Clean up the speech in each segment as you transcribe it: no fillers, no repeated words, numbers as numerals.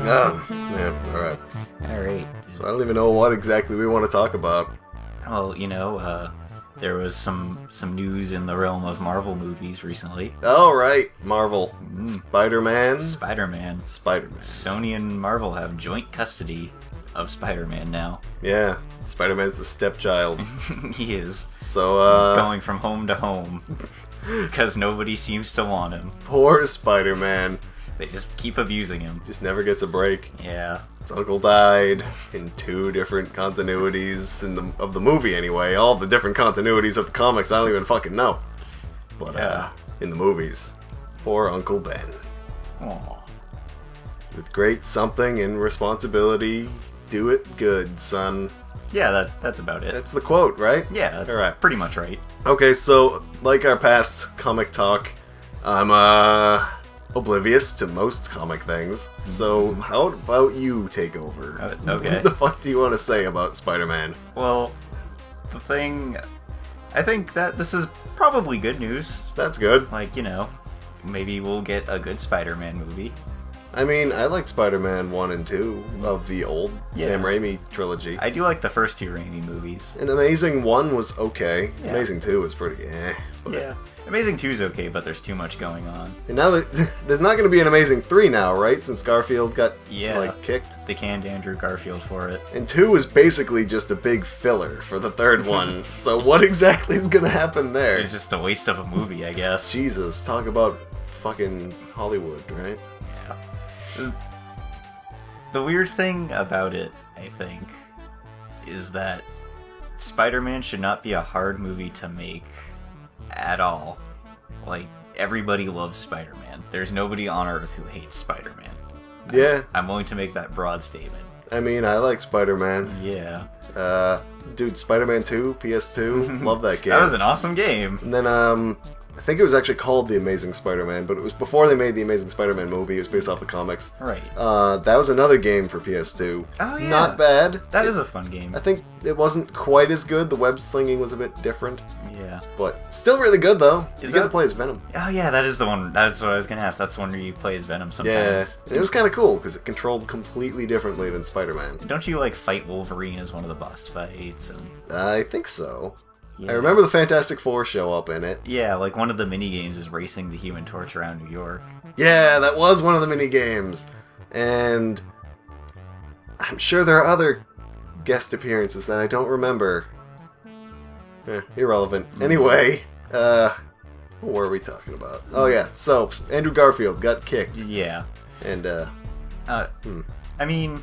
Oh, man, alright. Alright. So I don't even know what exactly we want to talk about. Well, there was some news in the realm of Marvel movies recently. Oh, right, Marvel. Spider-Man? Spider-Man. Spider-Man. Sony and Marvel have joint custody of Spider-Man now. Yeah, Spider-Man's the stepchild. He is. So, He's going from home to home. Because nobody seems to want him. Poor Spider-Man. They just keep abusing him. Just never gets a break. Yeah. His uncle died in 2 different continuities of the movie anyway. All the different continuities of the comics, I don't even fucking know. But, Yeah. In the movies. Poor Uncle Ben. Aww. With great something and responsibility, do it good, son. Yeah, that's about it. That's the quote, right? Yeah, that's Alright. pretty much right. Okay, so, like our past comic talk, I'm, oblivious to most comic things. So, how about you take over? Okay. What the fuck do you want to say about Spider-Man? Well, I think that this is probably good news. That's good. Like, maybe we'll get a good Spider-Man movie. I mean, I like Spider-Man 1 and 2 of the old Sam Raimi trilogy. I do like the first 2 Raimi movies. And Amazing 1 was okay. Yeah. Amazing 2 was pretty But... Yeah. Amazing 2's okay, but there's too much going on. And now there's not going to be an Amazing 3 now, right? Since Garfield got, kicked. They canned Andrew Garfield for it. And 2 is basically just a big filler for the 3rd one. So what exactly is going to happen there? It's just a waste of a movie, I guess. Jesus, talk about fucking Hollywood, right? Yeah. The weird thing about it, I think, is that Spider-Man should not be a hard movie to make at all. Like, everybody loves Spider-Man. There's nobody on Earth who hates Spider-Man. Yeah. I'm willing to make that broad statement. I mean, I like Spider-Man. Yeah. Dude, Spider-Man 2, PS2, love that game. That was an awesome game. And then, I think it was actually called The Amazing Spider-Man, but it was before they made The Amazing Spider-Man movie. It was based off the comics. Right. That was another game for PS2. Oh, yeah. Not bad. That is a fun game. I think it wasn't quite as good. The web slinging was a bit different. Yeah. But still really good, though. You get to play as Venom. Oh, yeah, that is the one. That's what I was going to ask. That's the one where you play as Venom sometimes. Yeah. And it was kind of cool, because it controlled completely differently than Spider-Man. Don't you, fight Wolverine as one of the boss fights? And... I think so. Yeah. I remember the Fantastic Four show up in it. Yeah, one of the mini-games is racing the Human Torch around New York. Yeah, that was one of the mini-games. And I'm sure there are other guest appearances that I don't remember. Irrelevant. Anyway, what were we talking about? Oh yeah, so Andrew Garfield got kicked. Yeah. And, I mean...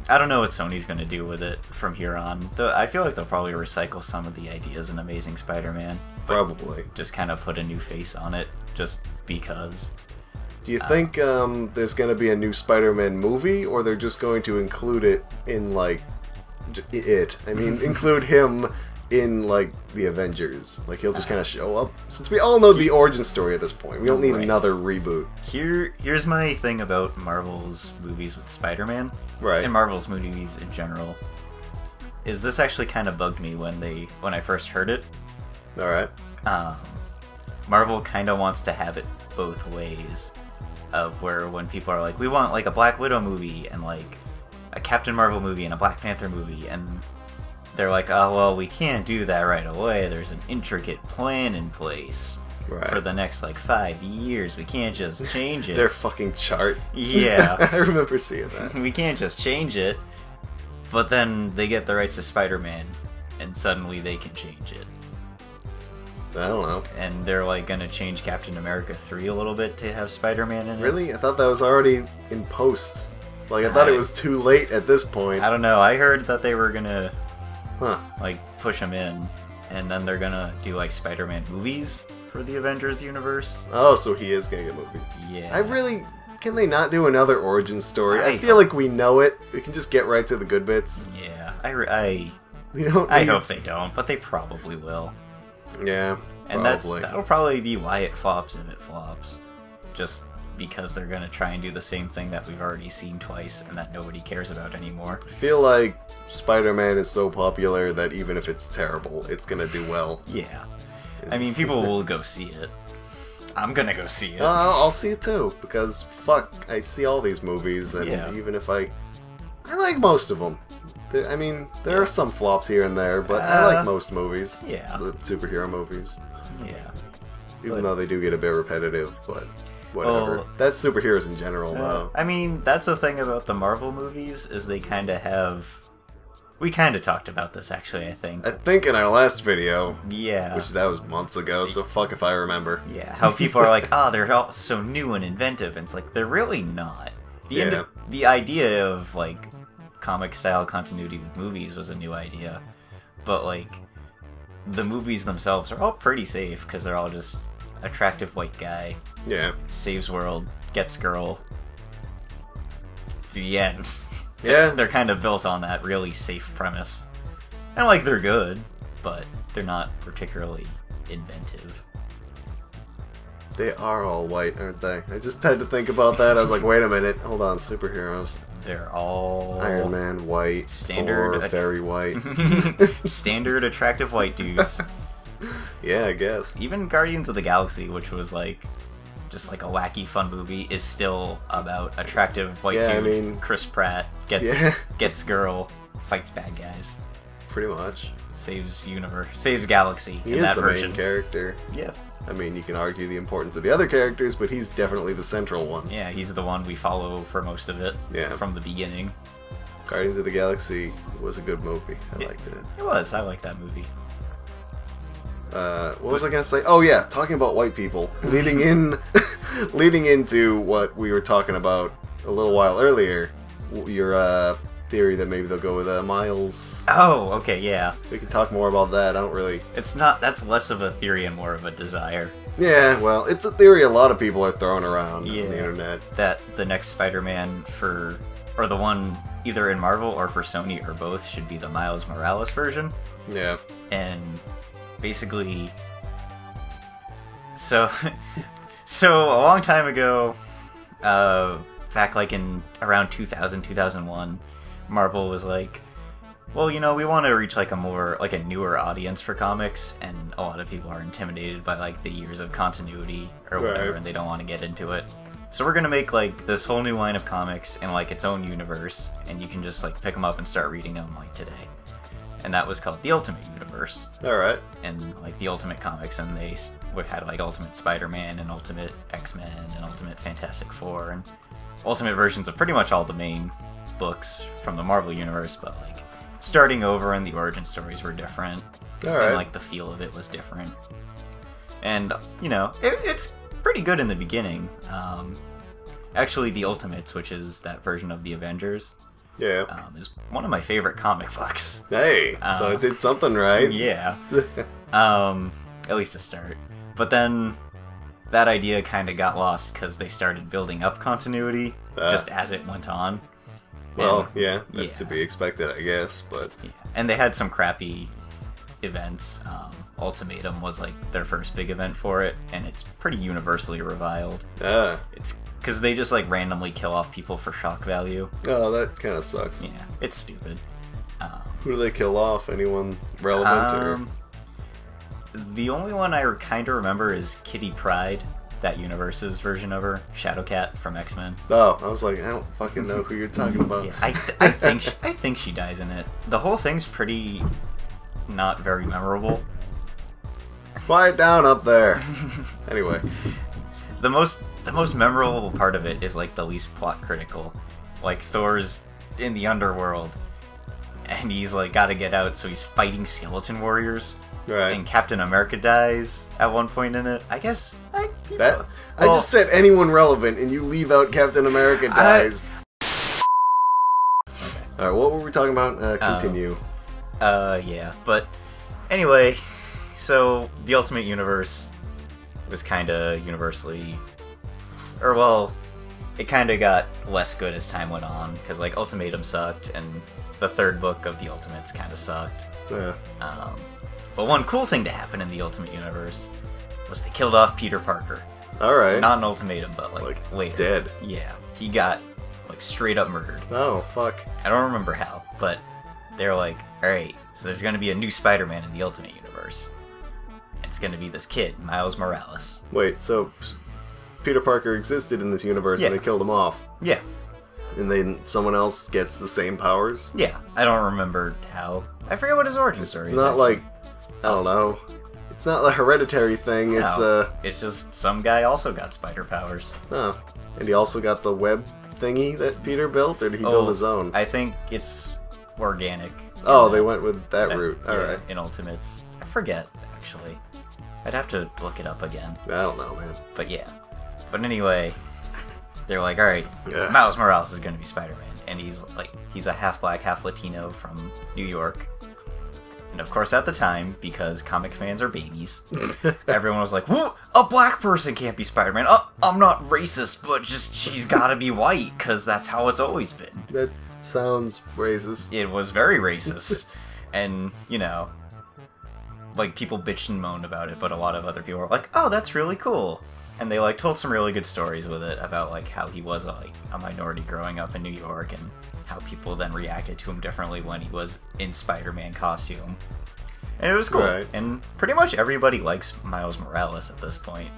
I don't know what Sony's going to do with it from here on. I feel like they'll probably recycle some of the ideas in Amazing Spider-Man. Probably. Just kind of put a new face on it, just because. Do you think there's going to be a new Spider-Man movie, or they're just going to include it in, include him in, the Avengers? Like, he'll just kind of show up? Since we all know the origin story at this point. We don't need another reboot. Here's my thing about Marvel's movies with Spider-Man. Right. And Marvel's movies in general. Is this actually kind of bugged me when I first heard it. Alright. Marvel kind of wants to have it both ways. Of where when people are like, we want, a Black Widow movie, and, a Captain Marvel movie, and a Black Panther movie, and... They're like, oh, well, we can't do that right away. There's an intricate plan in place for the next, 5 years. We can't just change it. Their fucking chart. Yeah. I remember seeing that. We can't just change it. But then they get the rights to Spider-Man, and suddenly they can change it. I don't know. And they're, gonna change Captain America 3 a little bit to have Spider-Man in it. Really? I thought that was already in post. I thought it was too late at this point. I don't know. I heard that they were gonna... Huh. Push him in, and then they're gonna do, Spider-Man movies for the Avengers universe. Oh, so he is gonna get movies. Yeah. Can they not do another origin story? I feel like we know it. We can just get right to the good bits. Yeah, I hope they don't, but they probably will. Yeah, and that'll probably be why it flops if it flops. Just because they're gonna try and do the same thing that we've already seen twice and that nobody cares about anymore. I feel like Spider-Man is so popular that even if it's terrible, it's gonna do well. Yeah. I mean, people will go see it. I'm gonna go see it. I'll see it too, because fuck, I see all these movies, and even if I like most of them. I mean, there are some flops here and there, but I like most movies. Yeah. The superhero movies. Yeah. Even though they do get a bit repetitive, but whatever. Well, that's superheroes in general, though. I mean, that's the thing about the Marvel movies, is they kind of have... We kind of talked about this, actually, I think. I think in our last video. Yeah. Which that was months ago, so fuck if I remember. Yeah, how people are like, oh, they're all so new and inventive, and it's like, they're really not. The idea of, like, comic-style continuity with movies was a new idea, but, like, the movies themselves are all pretty safe, because they're all just attractive white guy, saves world, gets girl, the end. Yeah. They're kind of built on that really safe premise. And, like, they're good, but they're not particularly inventive. They are all white, aren't they? I just had to think about that. I was like, wait a minute, hold on, superheroes. They're all... Iron Man, white. Standard... Thor, very white. Standard attractive white dudes. Yeah, I guess. Even Guardians of the Galaxy, which was like just like a wacky fun movie, is still about attractive white dude. I mean, Chris Pratt gets girl, fights bad guys. Pretty much. Saves galaxy. He is the main character. Yeah. I mean, you can argue the importance of the other characters, but he's definitely the central one. Yeah, he's the one we follow for most of it. Yeah. From the beginning. Guardians of the Galaxy was a good movie. I liked it. It was. I liked that movie. What was I gonna say? Oh yeah, talking about white people. leading into what we were talking about a little while earlier. Your theory that maybe they'll go with Miles. Oh, okay, yeah. We can talk more about that. I don't really... That's less of a theory and more of a desire. Yeah, well, it's a theory a lot of people are throwing around on the internet. That the next Spider-Man or the one either in Marvel or for Sony or both, should be the Miles Morales version. Yeah. And basically... So a long time ago, back like in around 2000, 2001, Marvel was like, well, you know, we want to reach like a newer audience for comics, and a lot of people are intimidated by like the years of continuity or whatever, and they don't want to get into it. So we're gonna make like this whole new line of comics in like its own universe, and you can just like pick them up and start reading them like today. And that was called the Ultimate Universe. Alright. And like the Ultimate Comics, and they had like Ultimate Spider-Man and Ultimate X-Men and Ultimate Fantastic Four and Ultimate versions of pretty much all the main books from the Marvel Universe, but like starting over and the origin stories were different. Alright. And like the feel of it was different. And, you know, it's pretty good in the beginning. Actually, the Ultimates, which is that version of the Avengers, is one of my favorite comic books. Hey, so it did something right. Yeah. At least to start. But then that idea kind of got lost because they started building up continuity just as it went on. Well, and, that's to be expected, I guess, but... Yeah. And they had some crappy events. Ultimatum was like their first big event for it, and it's pretty universally reviled. It's because they just like randomly kill off people for shock value. Oh, that kind of sucks. Yeah, it's stupid. Who do they kill off? Anyone relevant? The only one I kind of remember is Kitty Pryde, that universe's version of her, Shadowcat from X-Men. Oh, I was like, I don't fucking know who you're talking about. Yeah, I think she dies in it. The whole thing's pretty not very memorable. Quiet down up there. Anyway, the most memorable part of it is like the least plot critical. Like Thor's in the underworld, and he's like got to get out, so he's fighting skeleton warriors. Right. And Captain America dies at one point in it. I guess I just said anyone relevant, and you leave out Captain America dies. Okay. All right, what were we talking about? Continue. Yeah, but anyway, so the Ultimate Universe was kind of universally, or well, it kind of got less good as time went on, because like Ultimatum sucked, and the third book of the Ultimates kind of sucked. Yeah. But one cool thing to happen in the Ultimate Universe was they killed off Peter Parker. Alright. Not an ultimatum, but like later. Dead. Yeah. He got like straight up murdered. Oh, fuck. I don't remember how, but they're like, alright, so there's gonna be a new Spider-Man in the Ultimate Universe. It's going to be this kid, Miles Morales. Wait, so Peter Parker existed in this universe and they killed him off? Yeah. And then someone else gets the same powers? Yeah. I don't remember how. I forget what his origin story is. It's not like, I don't know. It's not a hereditary thing. No, it's just some guy also got spider powers. Oh. And he also got the web thingy that Peter built, or did he build his own? I think it's organic. Oh, they went with that route. Alright. In Ultimates. I forget, actually. I'd have to look it up again. I don't know, man. But yeah. But anyway, they're like, alright, Miles Morales is gonna be Spider-Man. And he's a half black, half Latino from New York. And of course, at the time, because comic fans are babies, everyone was like, "Whoa, a black person can't be Spider-Man. I'm not racist, but just she's gotta be white, because that's how it's always been." That sounds racist. It was very racist. And, you know, like, people bitched and moaned about it, but a lot of other people were like, "Oh, that's really cool." And they, like, told some really good stories with it about, like, how he was, like, a minority growing up in New York, and how people then reacted to him differently when he was in Spider-Man costume. And it was cool. Right. And pretty much everybody likes Miles Morales at this point.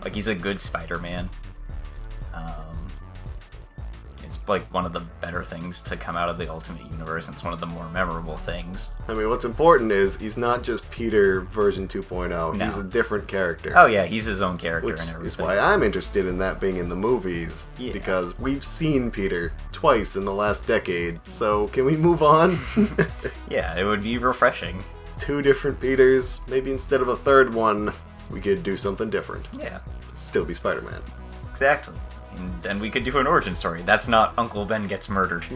Like, he's a good Spider-Man. It's, like, one of the better things to come out of the Ultimate Universe, and it's one of the more memorable things. I mean, what's important is he's not just Peter version 2.0. No. He's a different character. Oh yeah, he's his own character Which and everything. is why I'm interested in that being in the movies. Yeah. Because we've seen Peter twice in the last decade. So can we move on? Yeah, it would be refreshing. 2 different Peters. Maybe instead of a third one, we could do something different. Yeah. Still be Spider-Man. Exactly. And then we could do an origin story. That's not Uncle Ben gets murdered.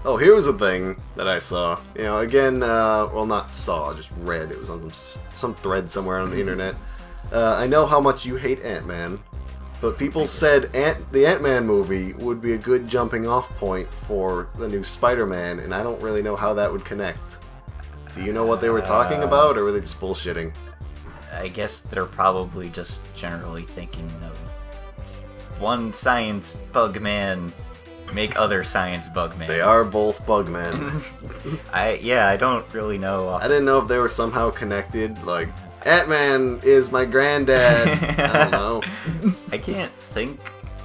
Oh, here was a thing that I saw. You know, again, well, not saw, just read. It was on some thread somewhere on the internet. I know how much you hate Ant-Man, but people said the Ant-Man movie would be a good jumping off point for the new Spider-Man, and I don't really know how that would connect. Do you know what they were talking about, or were they just bullshitting? I guess they're probably just generally thinking of one science bug man make other science bug man. They are both Bugmen. I don't really know. I didn't know if they were somehow connected, like, Ant-Man is my granddad. I don't know. I can't think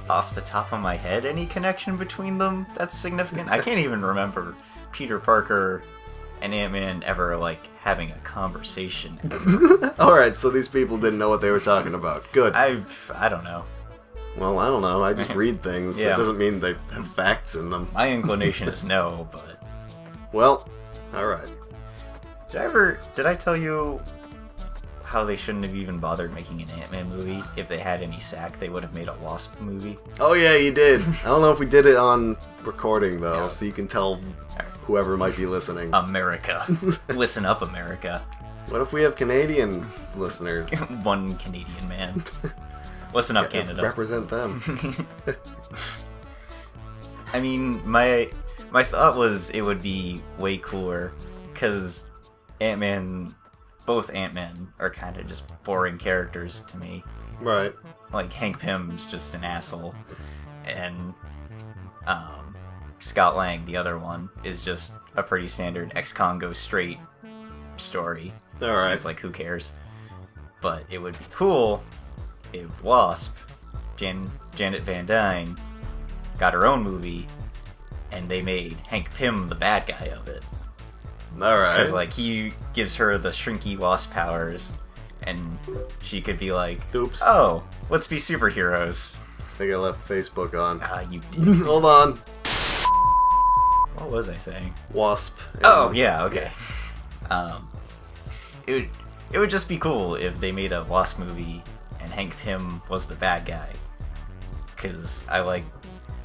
off the top of my head any connection between them that's significant. I can't even remember Peter Parker and Ant-Man ever, like, having a conversation. Alright, so these people didn't know what they were talking about. Good. I don't know. Well, I don't know. I just read things. Yeah. That doesn't mean they have facts in them. My inclination is no, but... Well, alright. Did I tell you how they shouldn't have even bothered making an Ant-Man movie? If they had any sack, they would have made a Wasp movie. Oh yeah, you did. I don't know if we did it on recording, though, No. so you can tell whoever might be listening. America. Listen up, America. What if we have Canadian listeners? One Canadian man. Listen up, Canada. Represent them. I mean, my thought was it would be way cooler, because both Ant-Man are kind of just boring characters to me. Right. Like, Hank Pym's just an asshole, and Scott Lang, the other one, is just a pretty standard ex-con goes straight story. Alright. It's like, who cares? But it would be cool if Wasp, Janet Van Dyne, got her own movie, and they made Hank Pym the bad guy of it. Alright. Because, like, he gives her the shrinky Wasp powers, and she could be like, Oops. oh, let's be superheroes. I think I left Facebook on. Ah, you did. Hold on. What was I saying? Wasp. Oh, yeah, okay. It would just be cool if they made a Wasp movie and Hank Pym was the bad guy. Because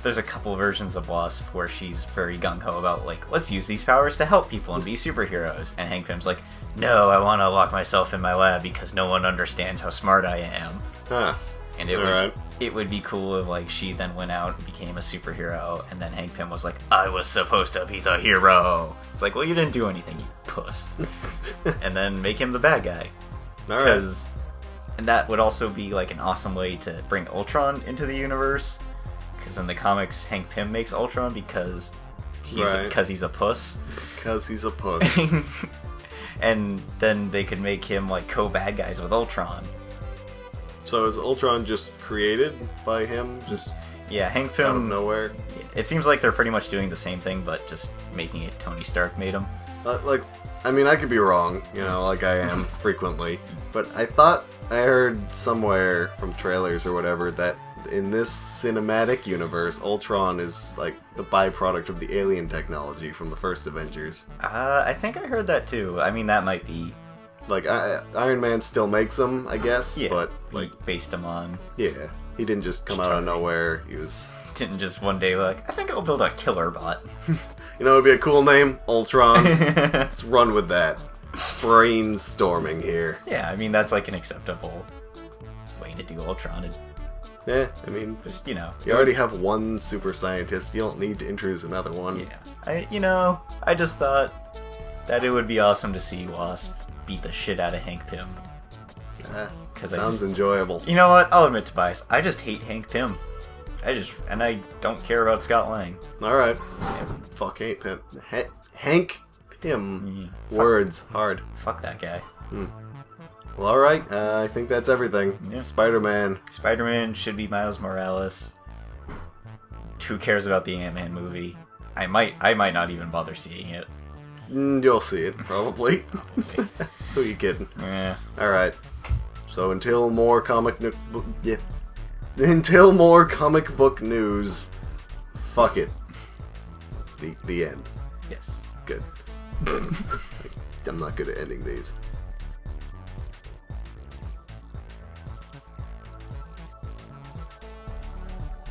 there's a couple versions of Wasp where she's very gung-ho about, like, let's use these powers to help people and be superheroes. And Hank Pym's like, no, I want to lock myself in my lab because no one understands how smart I am. Huh. And it would be cool if, like, she then went out and became a superhero, and then Hank Pym was like, I was supposed to be the hero. It's like, well, you didn't do anything, you puss. And then make him the bad guy. Alright. And that would also be, like, an awesome way to bring Ultron into the universe. Because in the comics, Hank Pym makes Ultron because he's a puss. Because he's a puss. And then they could make him like co-bad guys with Ultron. So is Ultron just created by him? Just yeah, Hank out of Pym. nowhere? It seems like they're pretty much doing the same thing, but just making it Tony Stark made him. Like, I mean, I could be wrong, you know, like I am frequently, but I thought I heard somewhere from trailers or whatever that in this cinematic universe, Ultron is like the byproduct of the alien technology from the first Avengers. I think I heard that too. I mean, that might be. Like, Iron Man still makes them, I guess, Yeah, but like based him on. yeah, he didn't just come out of nowhere. He was. Didn't just one day like, I think I'll build a killer bot. You know, it'd be a cool name, Ultron. Let's run with that. Brainstorming here. Yeah, I mean that's like an acceptable way to do Ultron. And Yeah, I mean, just you already have one super scientist. You don't need to introduce another one. Yeah, I just thought that it would be awesome to see Wasp beat the shit out of Hank Pym. Sounds enjoyable. You know what? I'll admit, Tobias, I just hate Hank Pym. I don't care about Scott Lang. Alright. Yeah, Fuck Hank Pym. Hank Pym. Yeah. Words. Hard. fuck that guy. Well, alright. I think that's everything. Yeah. Spider-Man. Spider-Man should be Miles Morales. Who cares about the Ant-Man movie? I might not even bother seeing it. You'll see it, probably. Let's see. Who are you kidding? Yeah. Alright. So until more until more comic book news, fuck it. The end. Yes. Good. I'm not good at ending these.